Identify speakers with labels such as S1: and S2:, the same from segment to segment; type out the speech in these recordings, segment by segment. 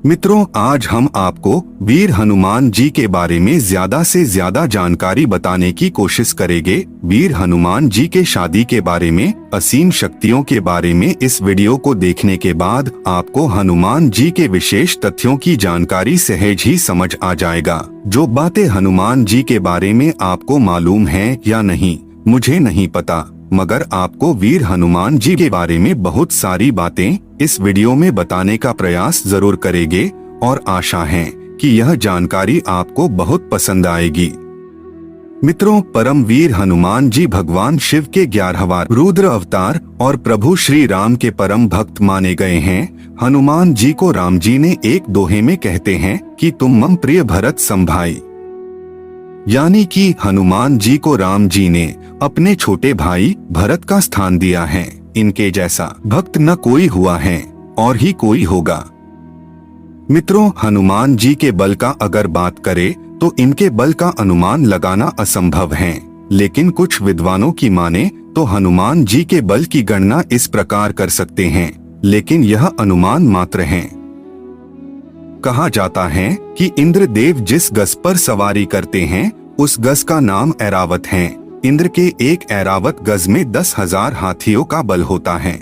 S1: मित्रों, आज हम आपको वीर हनुमान जी के बारे में ज्यादा से ज्यादा जानकारी बताने की कोशिश करेंगे। वीर हनुमान जी के शादी के बारे में, असीम शक्तियों के बारे में इस वीडियो को देखने के बाद आपको हनुमान जी के विशेष तथ्यों की जानकारी सहज ही समझ आ जाएगा। जो बातें हनुमान जी के बारे में आपको मालूम है या नहीं मुझे नहीं पता, मगर आपको वीर हनुमान जी के बारे में बहुत सारी बातें इस वीडियो में बताने का प्रयास जरूर करेंगे और आशा है कि यह जानकारी आपको बहुत पसंद आएगी। मित्रों, परम वीर हनुमान जी भगवान शिव के 11वां रुद्र अवतार और प्रभु श्री राम के परम भक्त माने गए हैं। हनुमान जी को राम जी ने एक दोहे में कहते हैं कि तुम मम प्रिय भरत संभाई, यानी कि हनुमान जी को राम जी ने अपने छोटे भाई भरत का स्थान दिया है। इनके जैसा भक्त न कोई हुआ है और ही कोई होगा। मित्रों, हनुमान जी के बल का अगर बात करें तो इनके बल का अनुमान लगाना असंभव है, लेकिन कुछ विद्वानों की माने तो हनुमान जी के बल की गणना इस प्रकार कर सकते हैं, लेकिन यह अनुमान मात्र है। कहा जाता है कि इंद्रदेव जिस गज पर सवारी करते हैं उस गज का नाम ऐरावत है। इंद्र के एक ऐरावत गज में 10,000 हाथियों का बल होता है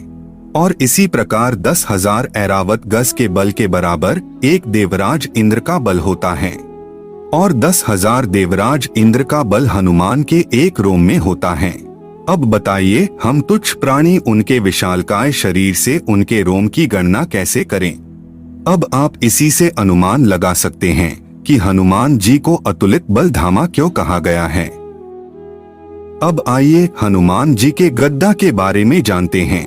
S1: और इसी प्रकार 10,000 ऐरावत गज के बल के बराबर एक देवराज इंद्र का बल होता है और 10,000 देवराज इंद्र का बल हनुमान के एक रोम में होता है। अब बताइए, हम तुच्छ प्राणी उनके विशालकाय शरीर से उनके रोम की गणना कैसे करें? अब आप इसी से अनुमान लगा सकते हैं कि हनुमान जी को अतुलित बल धामा क्यों कहा गया है। अब आइए हनुमान जी के गद्दा के बारे में जानते हैं।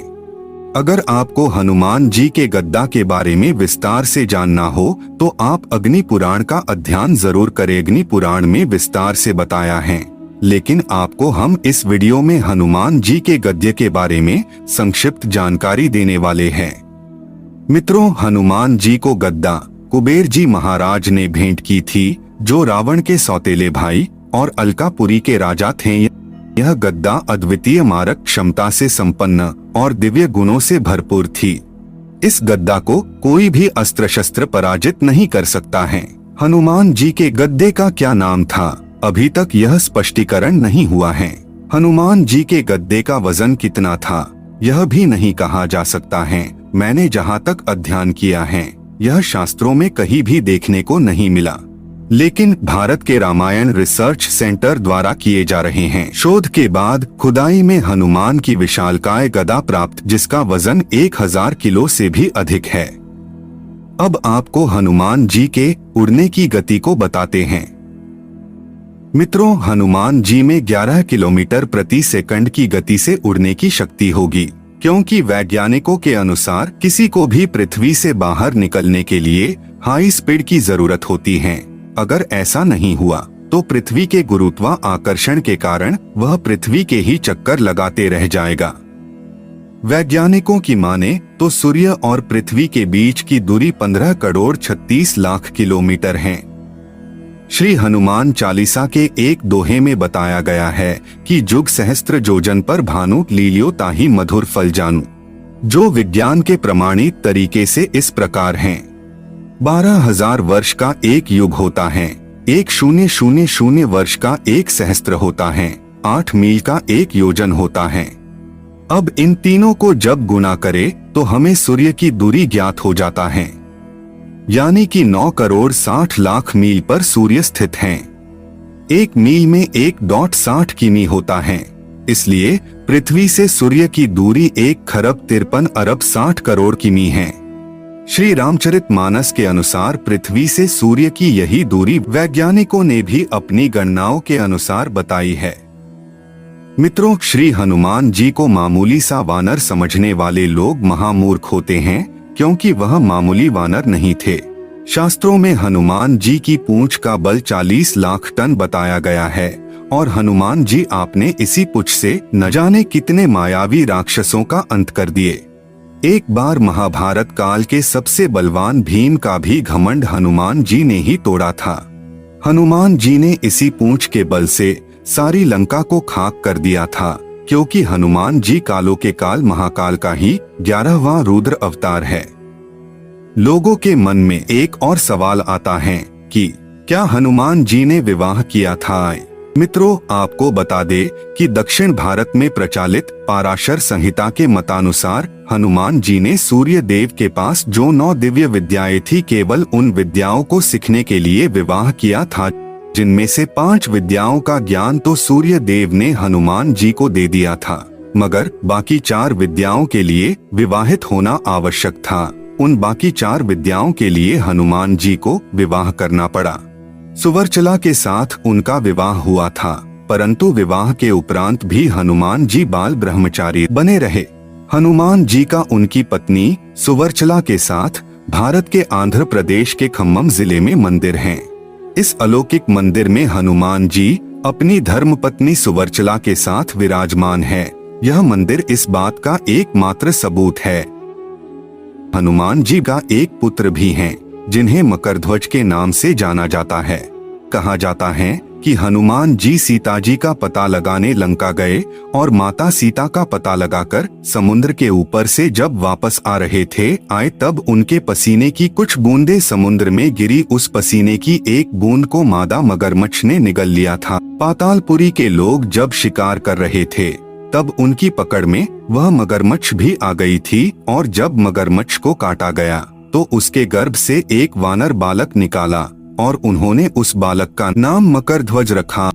S1: अगर आपको हनुमान जी के गद्दा के बारे में विस्तार से जानना हो तो आप अग्नि पुराण का अध्ययन जरूर करें। अग्नि पुराण में विस्तार से बताया है, लेकिन आपको हम इस वीडियो में हनुमान जी के गद्य के बारे में संक्षिप्त जानकारी देने वाले हैं। मित्रों, हनुमान जी को गद्दा कुबेर जी महाराज ने भेंट की थी, जो रावण के सौतेले भाई और अलकापुरी के राजा थे। यह गद्दा अद्वितीय मारक क्षमता से संपन्न और दिव्य गुणों से भरपूर थी। इस गद्दा को कोई भी अस्त्र शस्त्र पराजित नहीं कर सकता है। हनुमान जी के गद्दे का क्या नाम था, अभी तक यह स्पष्टीकरण नहीं हुआ है। हनुमान जी के गद्दे का वजन कितना था, यह भी नहीं कहा जा सकता है। मैंने जहाँ तक अध्ययन किया है, यह शास्त्रों में कहीं भी देखने को नहीं मिला, लेकिन भारत के रामायण रिसर्च सेंटर द्वारा किए जा रहे हैं शोध के बाद खुदाई में हनुमान की विशालकाय गदा प्राप्त, जिसका वजन 1000 किलो से भी अधिक है। अब आपको हनुमान जी के उड़ने की गति को बताते हैं। मित्रों, हनुमान जी में 11 किलोमीटर प्रति सेकंड की गति से उड़ने की शक्ति होगी, क्योंकि वैज्ञानिकों के अनुसार किसी को भी पृथ्वी से बाहर निकलने के लिए हाई स्पीड की जरूरत होती है। अगर ऐसा नहीं हुआ तो पृथ्वी के गुरुत्वाकर्षण के कारण वह पृथ्वी के ही चक्कर लगाते रह जाएगा। वैज्ञानिकों की माने तो सूर्य और पृथ्वी के बीच की दूरी 15 करोड़ 36 लाख किलोमीटर है। श्री हनुमान चालीसा के एक दोहे में बताया गया है कि जुग सहस्त्र जोजन पर भानु लीलियो ताही मधुर फल जानू, जो विज्ञान के प्रमाणित तरीके से इस प्रकार हैं। 12,000 वर्ष का एक युग होता है, 1000 वर्ष का एक सहस्त्र होता है, 8 मील का एक योजन होता है। अब इन तीनों को जब गुणा करें तो हमें सूर्य की दूरी ज्ञात हो जाता है, यानी कि 9 करोड़ 60 लाख मील पर सूर्य स्थित हैं। 1 मील में 1.60 किमी होता है, इसलिए पृथ्वी से सूर्य की दूरी 1,53,60 करोड़ किमी है। श्री रामचरितमानस के अनुसार पृथ्वी से सूर्य की यही दूरी वैज्ञानिकों ने भी अपनी गणनाओं के अनुसार बताई है। मित्रों, श्री हनुमान जी को मामूली सा वानर समझने वाले लोग महामूर्ख होते हैं, क्योंकि वह मामूली वानर नहीं थे। शास्त्रों में हनुमान जी की पूंछ का बल 40 लाख टन बताया गया है और हनुमान जी आपने इसी पूंछ से न जाने कितने मायावी राक्षसों का अंत कर दिए। एक बार महाभारत काल के सबसे बलवान भीम का भी घमंड हनुमान जी ने ही तोड़ा था। हनुमान जी ने इसी पूंछ के बल से सारी लंका को खाक कर दिया था, क्योंकि हनुमान जी कालों के काल महाकाल का ही 11वां रुद्र अवतार है। लोगों के मन में एक और सवाल आता है कि क्या हनुमान जी ने विवाह किया था? मित्रों, आपको बता दे कि दक्षिण भारत में प्रचलित पाराशर संहिता के मतानुसार हनुमान जी ने सूर्य देव के पास जो 9 दिव्य विद्याएं थी, केवल उन विद्याओं को सीखने के लिए विवाह किया था, जिनमें से 5 विद्याओं का ज्ञान तो सूर्य देव ने हनुमान जी को दे दिया था, मगर बाकी 4 विद्याओं के लिए विवाहित होना आवश्यक था। उन बाकी 4 विद्याओं के लिए हनुमान जी को विवाह करना पड़ा। सुवर्चला के साथ उनका विवाह हुआ था, परंतु विवाह के उपरांत भी हनुमान जी बाल ब्रह्मचारी बने रहे। हनुमान जी का उनकी पत्नी सुवर्चला के साथ भारत के आंध्र प्रदेश के खम्मम जिले में मंदिर है। इस अलौकिक मंदिर में हनुमान जी अपनी धर्मपत्नी सुवर्चला के साथ विराजमान है। यह मंदिर इस बात का एकमात्र सबूत है। हनुमान जी का एक पुत्र भी है, जिन्हें मकरध्वज के नाम से जाना जाता है। कहा जाता है कि हनुमान जी सीता जी का पता लगाने लंका गए और माता सीता का पता लगाकर समुद्र के ऊपर से जब वापस आ रहे थे तब उनके पसीने की कुछ बूंदें समुद्र में गिरी। उस पसीने की एक बूंद को मादा मगरमच्छ ने निगल लिया था। पातालपुरी के लोग जब शिकार कर रहे थे तब उनकी पकड़ में वह मगरमच्छ भी आ गई थी, और जब मगरमच्छ को काटा गया तो उसके गर्भ से एक वानर बालक निकाला और उन्होंने उस बालक का नाम मकरध्वज रखा।